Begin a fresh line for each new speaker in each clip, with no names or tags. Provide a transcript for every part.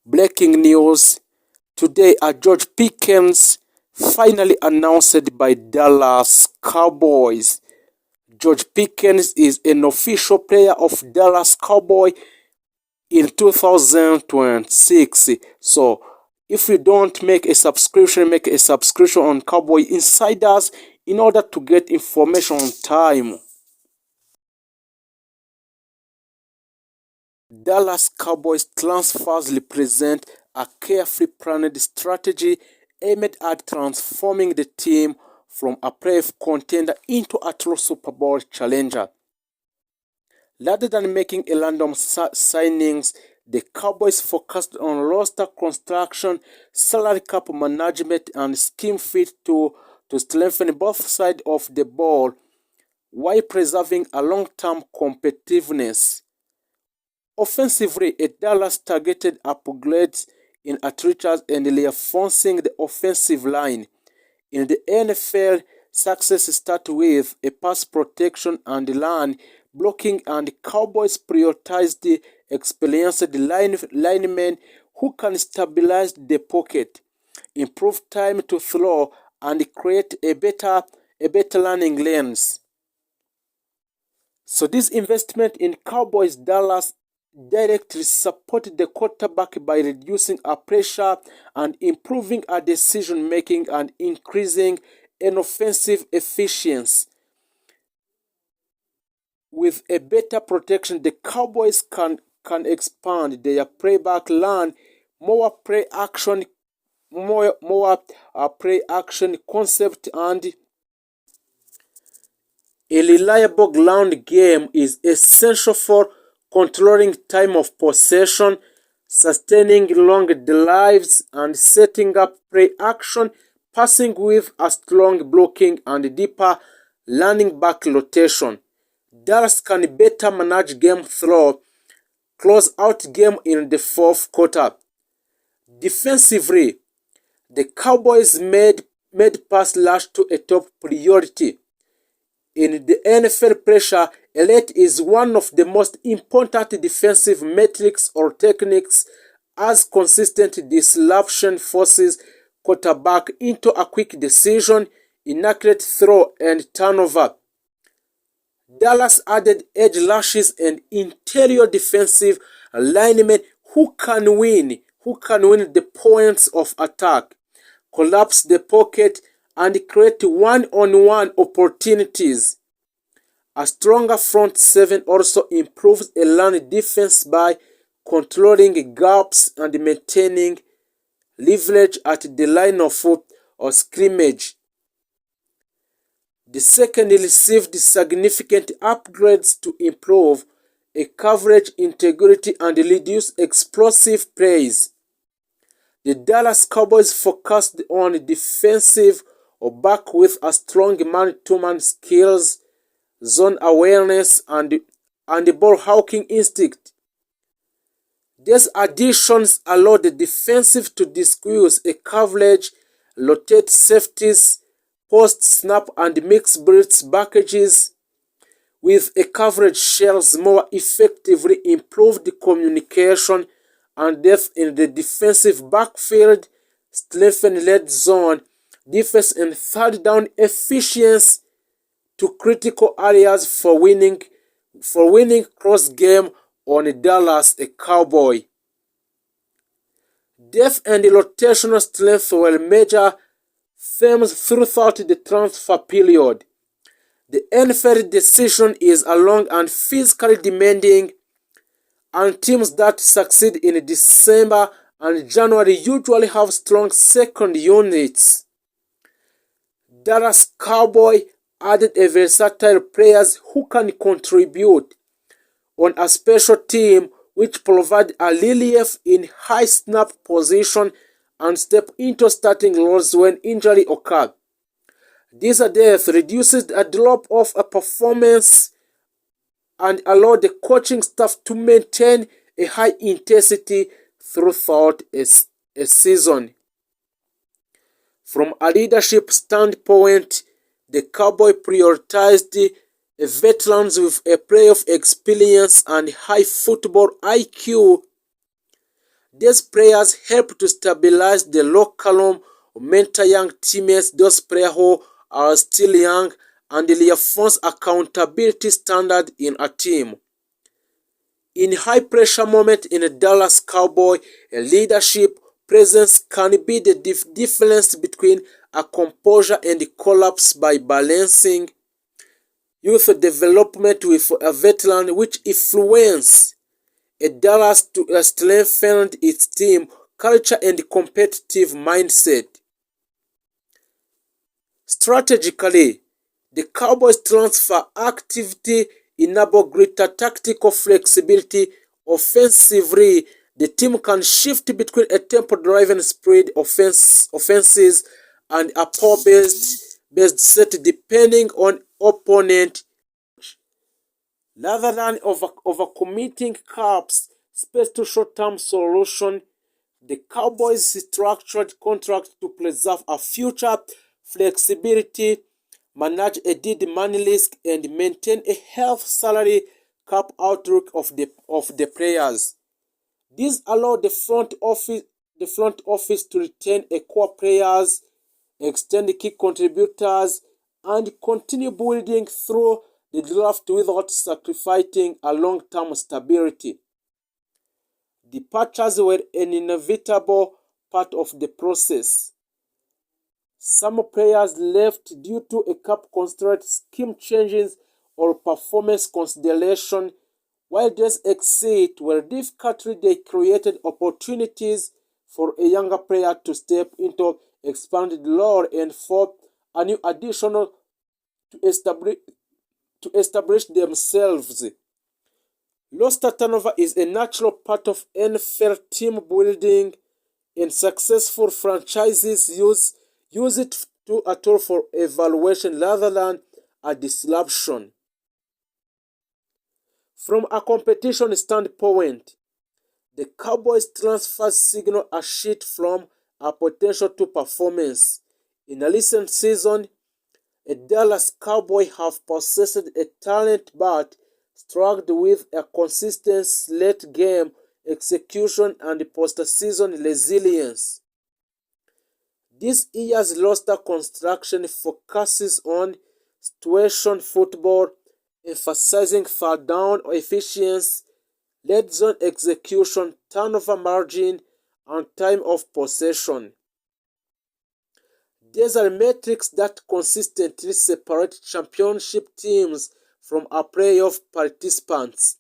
Breaking news today: George Pickens finally announced by Dallas Cowboys. George Pickens is an official player of Dallas Cowboys in 2026. So if you don't make a subscription on Cowboy Insiders in order to get information on time. Dallas Cowboys transfers represent a carefully planned strategy aimed at transforming the team from a playoff contender into a true Super Bowl challenger. Rather than making a random signings, the Cowboys focused on roster construction, salary cap management, and scheme fit to strengthen both sides of the ball while preserving a long-term competitiveness. Offensively, Dallas targeted upgrades in athletes and reinforcing the offensive line. In the NFL, success starts with a pass protection and run blocking, and Cowboys prioritized the experienced linemen who can stabilize the pocket, improve time to throw, and create a better running lanes. So this investment in Cowboys Dallas directly supported the quarterback by reducing pressure and improving decision making and increasing an offensive efficiency. With a better protection, the Cowboys can expand their playback, learn more play action concept, and a reliable ground game is essential for controlling time of possession, sustaining long drives, and setting up play action passing with a strong blocking and deeper running back rotation. Dallas can better manage game through close out game in the fourth quarter. Defensively, the Cowboys made pass rush to a top priority. In the NFL, pressure elite is one of the most important defensive metrics or techniques, as consistent disruption forces quarterback into a quick decision, inaccurate throw, and turnover. Dallas added edge rushes and interior defensive linemen who can win the points of attack, collapse the pocket, and create one-on-one opportunities. A stronger front seven also improves a run defense by controlling gaps and maintaining leverage at the line of scrimmage. The second received significant upgrades to improve a coverage integrity and reduce explosive plays. The Dallas Cowboys focused on defensive back with a strong man-to-man skills, zone awareness, and ball hawking instinct. These additions allow the defensive to disguise a coverage, rotate safeties, post-snap and mix blitz packages with a coverage shells more effectively, improved communication and depth in the defensive backfield, strengthen red zone defense and third down efficiency to critical areas for winning cross game on Dallas Cowboy. Depth and rotational strength were major themes throughout the transfer period. The NFL decision is a long and physically demanding, and teams that succeed in December and January usually have strong second units. Dallas Cowboy added a versatile players who can contribute on a special team, which provide a relief in high snap position and step into starting roles when injury occurs. This depth reduces a drop-off performance and allow the coaching staff to maintain a high intensity throughout a season. From a leadership standpoint, the Cowboys prioritized veterans with a playoff experience and high football IQ. These players help to stabilize the locker room, mentor young teammates, those players who are still young, and reinforce accountability standard in a team. In high-pressure moments in a Dallas Cowboy, a leadership presence can be the difference between a composure and a collapse by balancing youth development with a veteran, which influence a Dallas to strengthen its team culture and competitive mindset. Strategically, the Cowboys' transfer activity enable greater tactical flexibility. Offensively, the team can shift between a tempo-driven spread offenses and a power-based set depending on opponent. Rather than overcommitting caps space to short-term solution, the Cowboys structured contract to preserve a future flexibility, manage a dead money risk, and maintain a healthy salary cap outlook of the players. This allowed the front office to retain a core players, extend key contributors, and continue building through the draft without sacrificing a long-term stability. Departures were an inevitable part of the process. Some players left due to a cap constraint, scheme changes, or performance consideration, while these exits were difficult. They created opportunities for a younger player to step into expanded role and for a new additional to establish themselves. Roster turnover is a natural part of NFL team building, and successful franchises use it to a tool for evaluation rather than a disruption. From a competition standpoint, the Cowboys transfer signal a shift from a potential to performance. In a recent season, a Dallas Cowboy have possessed a talent but struggled with a consistent late game execution and postseason resilience. This year's roster construction focuses on situation football, emphasizing third down efficiency, red zone execution, turnover margin, and time of possession. These are metrics that consistently separate championship teams from our playoff participants.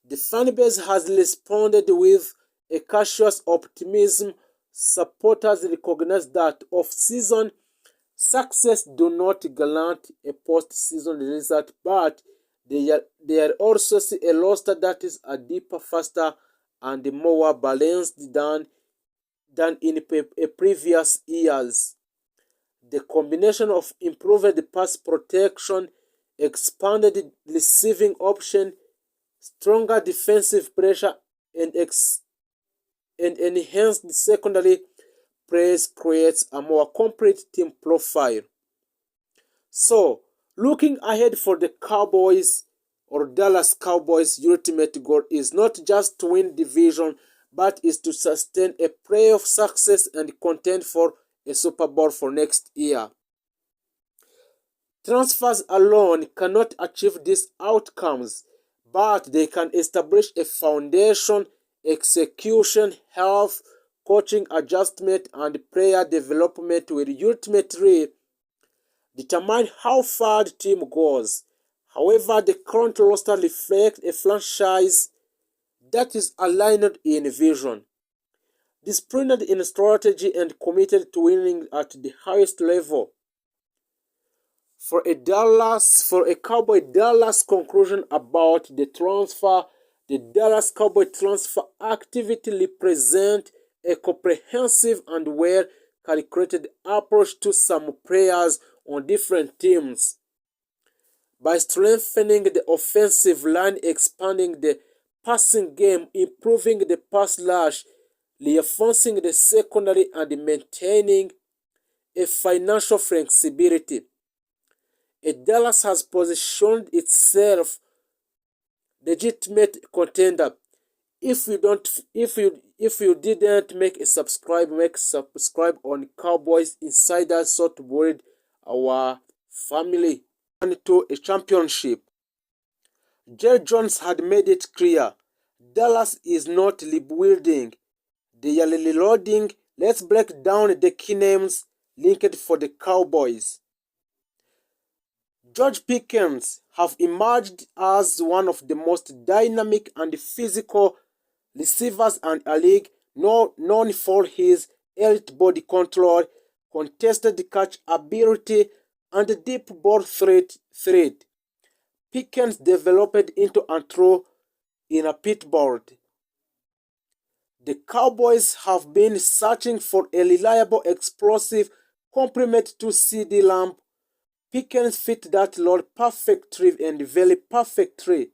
The fanbase has responded with a cautious optimism. Supporters recognize that off-season success do not guarantee a post-season result, but they are also see a roster that is a deeper, faster, and more balanced than in previous years. The combination of improved pass protection, expanded receiving option, stronger defensive pressure, and enhanced secondary plays creates a more complete team profile. So, looking ahead for the Cowboys or Dallas Cowboys' ultimate goal is not just to win division, but is to sustain a playoff success and contend for a Super Bowl for next year. Transfers alone cannot achieve these outcomes, but they can establish a foundation. Execution, health, coaching adjustment, and player development will ultimately determine how far the team goes. However, the current roster reflects a franchise that is aligned in vision, disciplined in strategy, and committed to winning at the highest level. For a Cowboy Dallas conclusion about the Dallas Cowboy transfer activity represents a comprehensive and well-calculated approach to some players on different teams. By strengthening the offensive line, expanding the passing game, improving the pass rush, reinforcing the secondary, and maintaining a financial flexibility, Dallas has positioned itself legitimate contender. If you If you didn't make a subscribe, make subscribe on Cowboys Insiders so to build our family into a championship. Jerry Jones had made it clear Dallas is not rebuilding, they are reloading. Let's break down the key names linked for the Cowboys. George Pickens have emerged as one of the most dynamic and physical receivers in a league, known for his elite body control, contested catch ability, and deep ball threat. Pickens developed into a throw in a pitbull. The Cowboys have been searching for a reliable, explosive complement to CeeDee Lamb. Pickens fit that role perfectly and very perfectly.